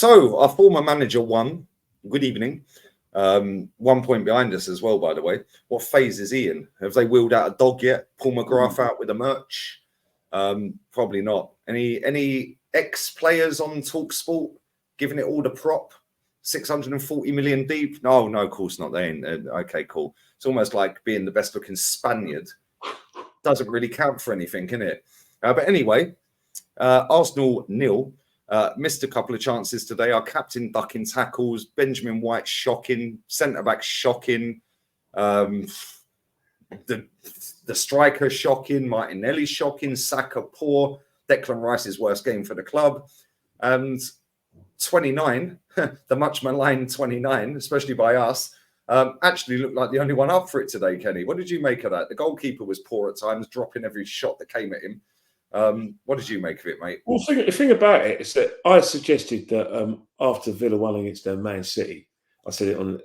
So our former manager won. Good evening. 1 point behind us as well, by the way. What phase is he in? Have they wheeled out a dog yet? Paul McGrath out with the merch? Probably not. Any ex-players on TalkSport giving it all the prop? 640 million deep? No, of course not. They ain't. Okay, cool. It's almost like being the best-looking Spaniard. Doesn't really count for anything, can it? But anyway, Arsenal 0. Missed a couple of chances today. Our captain ducking tackles. Benjamin White shocking. Centre-back shocking. The striker shocking. Martinelli shocking. Saka poor. Declan Rice's worst game for the club. And 29, the much maligned 29, especially by us, actually looked like the only one up for it today, Kenny. What did you make of that? The goalkeeper was poor at times, dropping every shot that came at him. What did you make of it, mate? Well, the thing about it is that I suggested that after Villa won against Man City, I said it on,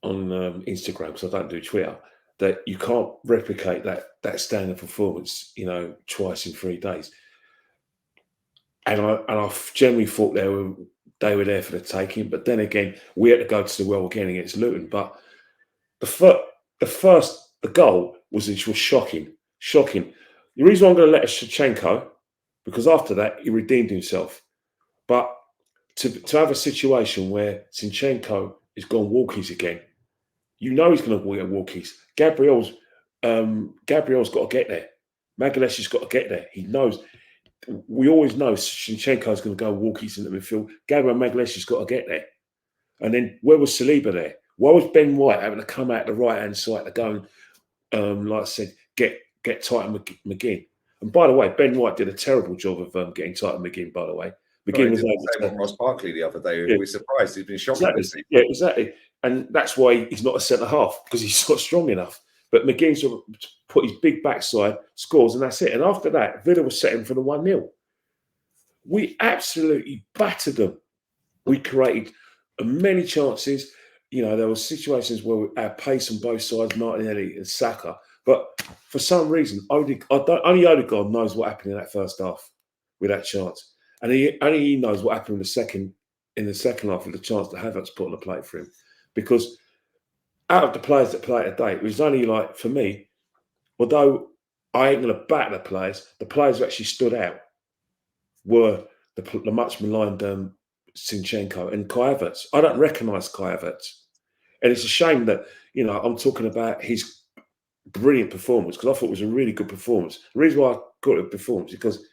on Instagram, because I don't do Twitter, that you can't replicate that standard performance, twice in 3 days. And I generally thought they were there for the taking, but then again, we had to go to the well again against Luton. But the goal was shocking. The reason why I'm going to let Shevchenko, because after that he redeemed himself. But to have a situation where Zinchenko has gone walkies again, he's going to go walkies. Gabriel's got to get there. Magalhaes has got to get there. He knows. We always know Zinchenko's going to go walkies in the midfield. Gabriel Magalhaes has got to get there. And then where was Saliba there? Why was Ben White having to come out the right-hand side to go and, like I said, get Titan McGinn? And by the way, Ben White did a terrible job of getting Titan McGinn, by the way. McGinn was able to Ross Barkley the other day. Yeah. We were surprised. He's been shocked. Exactly. Yeah, exactly. And that's why he's not a centre-half, because he's not strong enough. But McGinn sort of put his big backside, scores, and that's it. And after that, Villa was setting for the 1-0. We absolutely battered them. We created many chances. There were situations where we had pace on both sides, Martinelli and Saka. But for some reason, only Odegaard knows what happened in that first half with that chance. And only he knows what happened in the second half with the chance that Havertz put on the plate for him. Because out of the players that played today, it was only for me, although I ain't going to back the players who actually stood out were the much maligned Zinchenko and Kai Havertz. I don't recognise Kai Havertz. And it's a shame that, I'm talking about his brilliant performance, because I thought it was a really good performance. The reason why I got it performance, because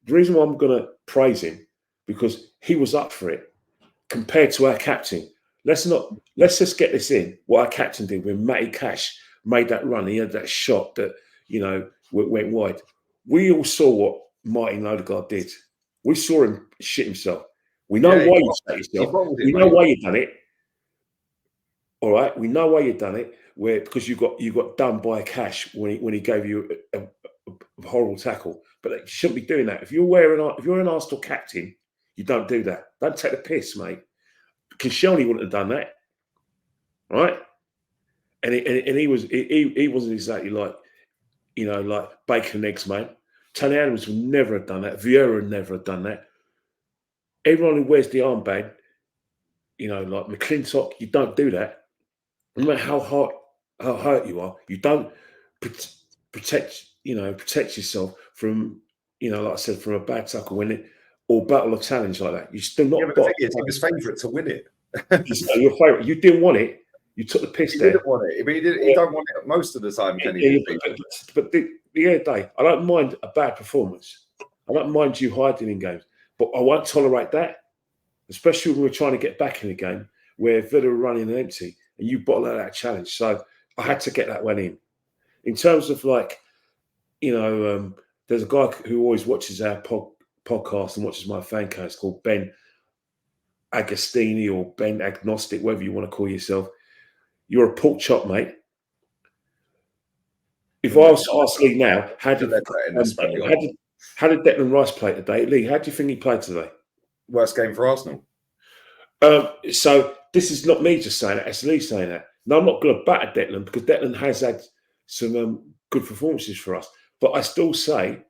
the reason why I'm going to praise him, because he was up for it compared to our captain. Let's just get this in. What our captain did when Matty Cash made that run, he had that shot that, went wide. We all saw what Martin Odegaard did. We saw him shit himself. We know why you shit yourself. We know why you've done it. All right, we know why you've done it. Because you got done by Cash when he gave you a horrible tackle. But you shouldn't be doing that. If you're an Arsenal captain, you don't do that. Don't take the piss, mate. Koscielny wouldn't have done that, right? And he wasn't exactly like bacon and eggs, mate. Tony Adams would never have done that. Vieira would never have done that. Everyone who wears the armband, like McClintock, you don't do that. No matter how hurt you are, you don't protect yourself from, like I said, from a bad tackle or battle a challenge like that. You still not. Yeah, but the thing is, he was favourite to win it. Your favourite. You didn't want it. You took the piss there. He didn't want it. But he don't want it most of the time, can he? But the end of the day, I don't mind a bad performance. I don't mind you hiding in games, but I won't tolerate that, especially when we're trying to get back in the game where Villa are running an empty and you bottle out that challenge. So I had to get that one in. In terms of there's a guy who always watches our podcast and watches my fan cast called Ben Agostini or Ben Agnostic, whatever you want to call yourself. You're a pork chop, mate. If I was to ask Lee now, how did Declan Rice play today? Lee, how do you think he played today? Worst game for Arsenal. So this is not me just saying it, it's Lee saying that. No, I'm not going to batter Declan because Declan has had some good performances for us. But I still say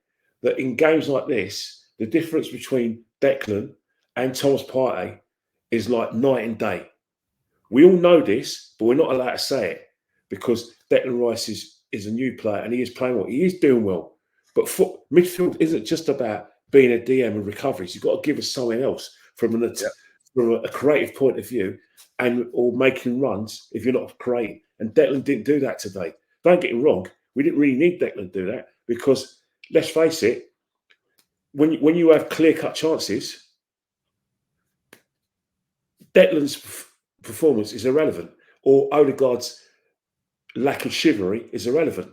that in games like this, the difference between Declan and Thomas Partey is like night and day. We all know this, but we're not allowed to say it because Declan Rice is a new player and he is playing well. He is doing well. But midfield isn't just about being a DM and recoveries. You've got to give us something else from a creative point of view or making runs if you're not creating. And Declan didn't do that today. Don't get me wrong. We didn't really need Declan to do that because, let's face it, when you have clear-cut chances, Declan's performance is irrelevant, or Odegaard's lack of chivalry is irrelevant.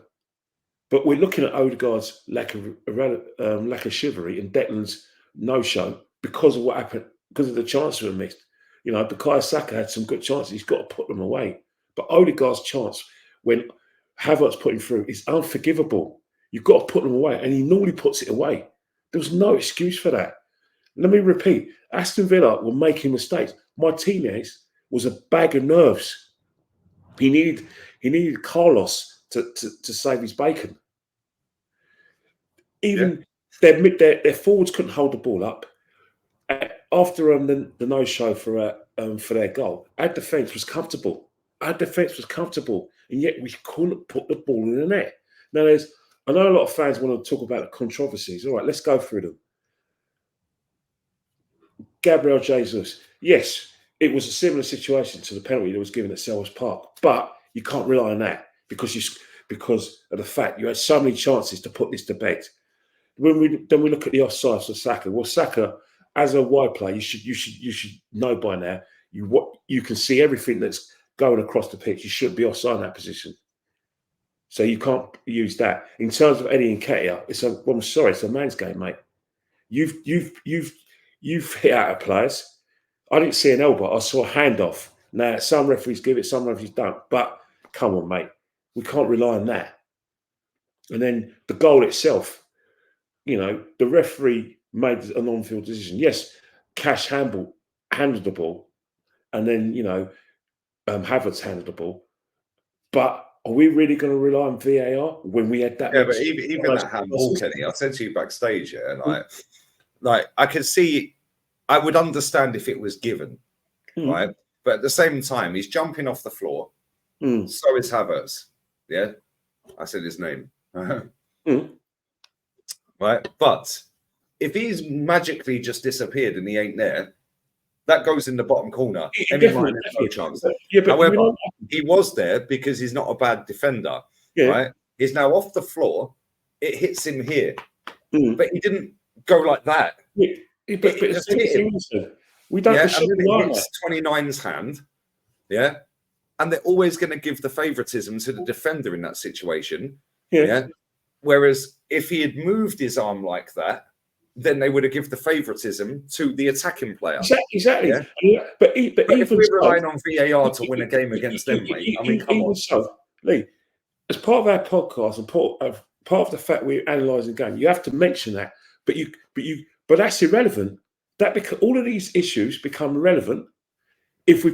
But we're looking at Odegaard's lack of chivalry and Declan's no-show because of what happened, because of the chances we missed. You know, Bukayo Saka had some good chances. He's got to put them away. But Odegaard's chance, when Havertz put him through, is unforgivable. You've got to put them away, and he normally puts it away. There was no excuse for that. Let me repeat, Aston Villa were making mistakes. Martinez was a bag of nerves. He needed Carlos to save his bacon. Even their forwards couldn't hold the ball up. After the no-show for their goal, our defence was comfortable. And yet we couldn't put the ball in the net. Now, I know a lot of fans want to talk about the controversies. All right, let's go through them. Gabriel Jesus, yes, it was a similar situation to the penalty that was given at Selhurst Park, but you can't rely on that because of the fact you had so many chances to put this to bed. Then we look at the offsides for Saka. Well, Saka, as a wide player, you should know by now. You can see everything that's going across the pitch. You shouldn't be offside in that position, so you can't use that. In terms of Eddie Nketiah, I'm sorry, it's a man's game, mate. You've hit out at players. I didn't see an elbow. I saw a handoff. Now, some referees give it, some referees don't. But come on, mate. We can't rely on that. And then the goal itself, you know, the referee made an on-field decision. Yes, Cash handled the ball. And then, you know, Havertz handled the ball. But are we really going to rely on VAR when we had that? Yeah, but even that handball, Kenny, I said to you backstage, like I could see, I would understand if it was given, right? But at the same time, he's jumping off the floor. So is Havertz. Yeah, I said his name. Right, but if he's magically just disappeared and he ain't there, that goes in the bottom corner. No chance. Yeah, but however, he was there because he's not a bad defender. Yeah. Right, he's now off the floor. It hits him here, but he didn't go like that. Yeah, but just hit him. We don't. Yeah, and then it hits 29's hand. Yeah, and they're always going to give the favoritism to the defender in that situation. Yeah. Whereas if he had moved his arm like that, then they would have given the favoritism to the attacking player. Exactly. Yeah? But if we're relying on VAR to win a game against them, mate, I mean, come on. So, Lee, as part of our podcast and part of the fact we're analysing the game, you have to mention that. But that's irrelevant. All of these issues become relevant if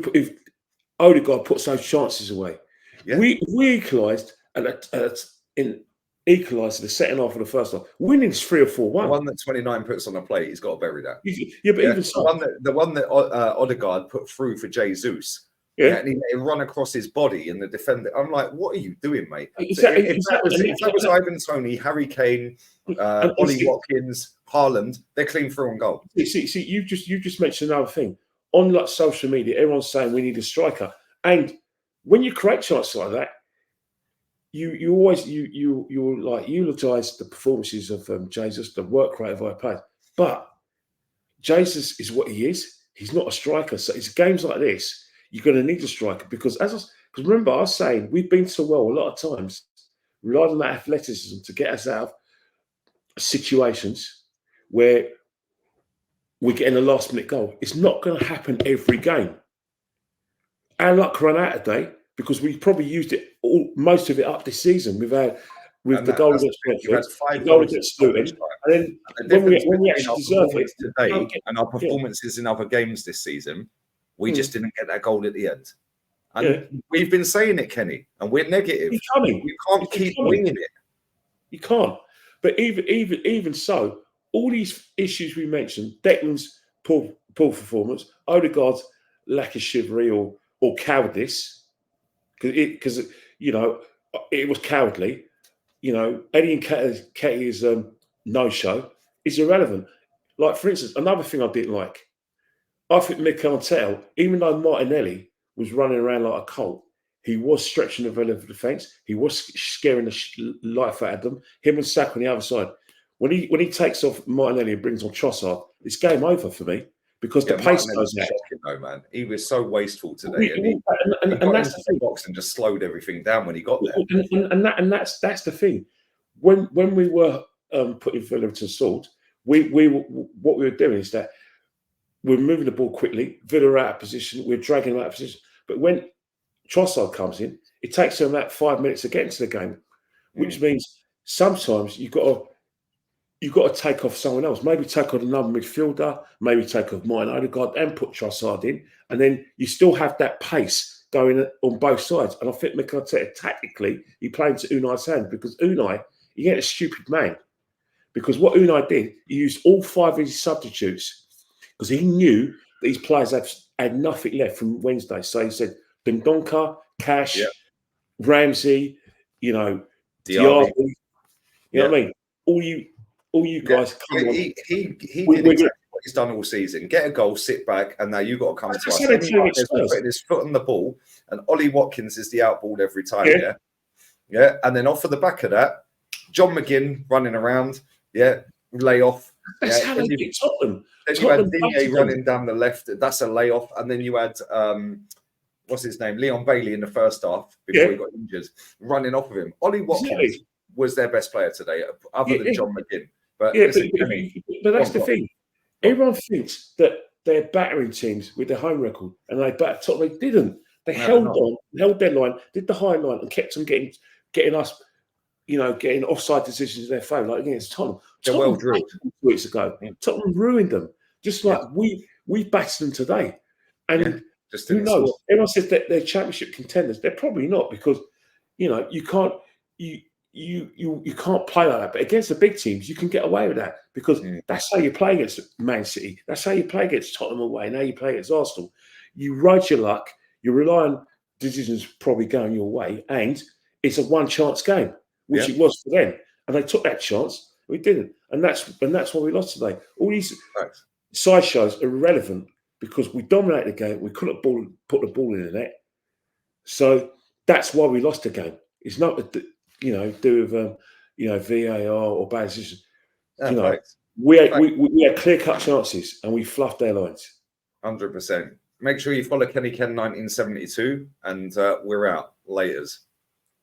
Odegaard puts those chances away. Yeah. We equalised equalised the second half of the first half. Winning is 3 or 4-1. The one that 29 puts on the plate, he's got to bury that. Yeah, but even so, the one that Odegaard put through for Jesus. Yeah, and he let it run across his body and the defender. I'm like, what are you doing, mate? Exactly. If that was Ivan Toney, Harry Kane, Ollie Watkins, Haaland, they're clean through on goal. See, you just mentioned another thing. On like social media, everyone's saying we need a striker, and when you create chances like that, you always eulogize the performances of Jesus, the work rate of our players. But Jesus is what he is. He's not a striker. So it's games like this. You're going to need a striker because remember, I was saying we've been so well a lot of times, relied on that athleticism to get us out of situations where we're getting a last minute goal. It's not going to happen every game. Our luck ran out today because we probably used it most of it up this season. We've had the goal against Brentford, the goal against Luton, and then when we actually deserve it today and our performances in other games this season, we just didn't get that goal at the end. And we've been saying it, Kenny, and we're negative. You can't keep winging it. You can't. But even so, all these issues we mentioned, Declan's poor performance, Odegaard's lack of chivalry or cowardice, because you know it was cowardly. You know, Eddie and Ketty's no-show is irrelevant. Like, for instance, another thing I didn't like, I think Mikel Arteta, even though Martinelli was running around like a colt, he was stretching the Villa defence. He was scaring the life out of them. Him and Saka on the other side. When he takes off Martinelli and brings on Trossard, it's game over for me because the pace goes out. Shocking though, man. He was so wasteful today, he got that's into the box and just slowed everything down when he got there. And that's the thing. When we were putting Villa to sword, what we were doing is that we're moving the ball quickly. Villa are out of position. We're dragging them out of position. But when Trossard comes in, it takes them about 5 minutes to get into the game, which means sometimes you've got to take off someone else. Maybe take on another midfielder. Maybe take off Martin Odegaard and put Trossard in, and then you still have that pace going on both sides. And I think Mikel Arteta tactically he played to Unai's hand because Unai, he ain't a stupid man. Because what Unai did, he used all 5 of his substitutes because he knew that his players had nothing left from Wednesday. So he said, Dendonka, Cash, Ramsey, Diaby. You know what I mean? All you guys come on. He did exactly what he's done all season. Get a goal, sit back, and now you've got to come to us. Putting his foot on the ball, and Ollie Watkins is the outball every time, yeah. And then off of the back of that, John McGinn running around, lay off. That's how they beat Tottenham. Then you had Digne running down the left. That's a layoff. And then you had what's his name, Leon Bailey in the first half before he got injured, running off of him. Ollie Watkins was their best player today, other than John McGinn. But that's the thing. Everyone thinks that they're battering teams with their home record, and they battered Tottenham. They didn't. They held on, held their line, did the high line, and kept them getting us, getting offside decisions in their favour, like against Tottenham. They're well drilled. 2 weeks ago, Tottenham ruined them, just like we battered them today. And who knows? Everyone says that they're championship contenders. They're probably not because you can't you can't play like that. But against the big teams, you can get away with that because that's how you play against Man City. That's how you play against Tottenham away. And how you play against Arsenal. You ride your luck. You rely on decisions probably going your way, and it's a one-chance game, which it was for them. And they took that chance. We didn't, and that's why we lost today. All these side shows are irrelevant because we dominated the game. We couldn't put the ball in the net, so that's why we lost the game. It's not do with VAR or bad decisions. We had clear-cut chances and we fluffed their lines. 100%. Make sure you follow Kenny Ken 1972, and we're out. Laters.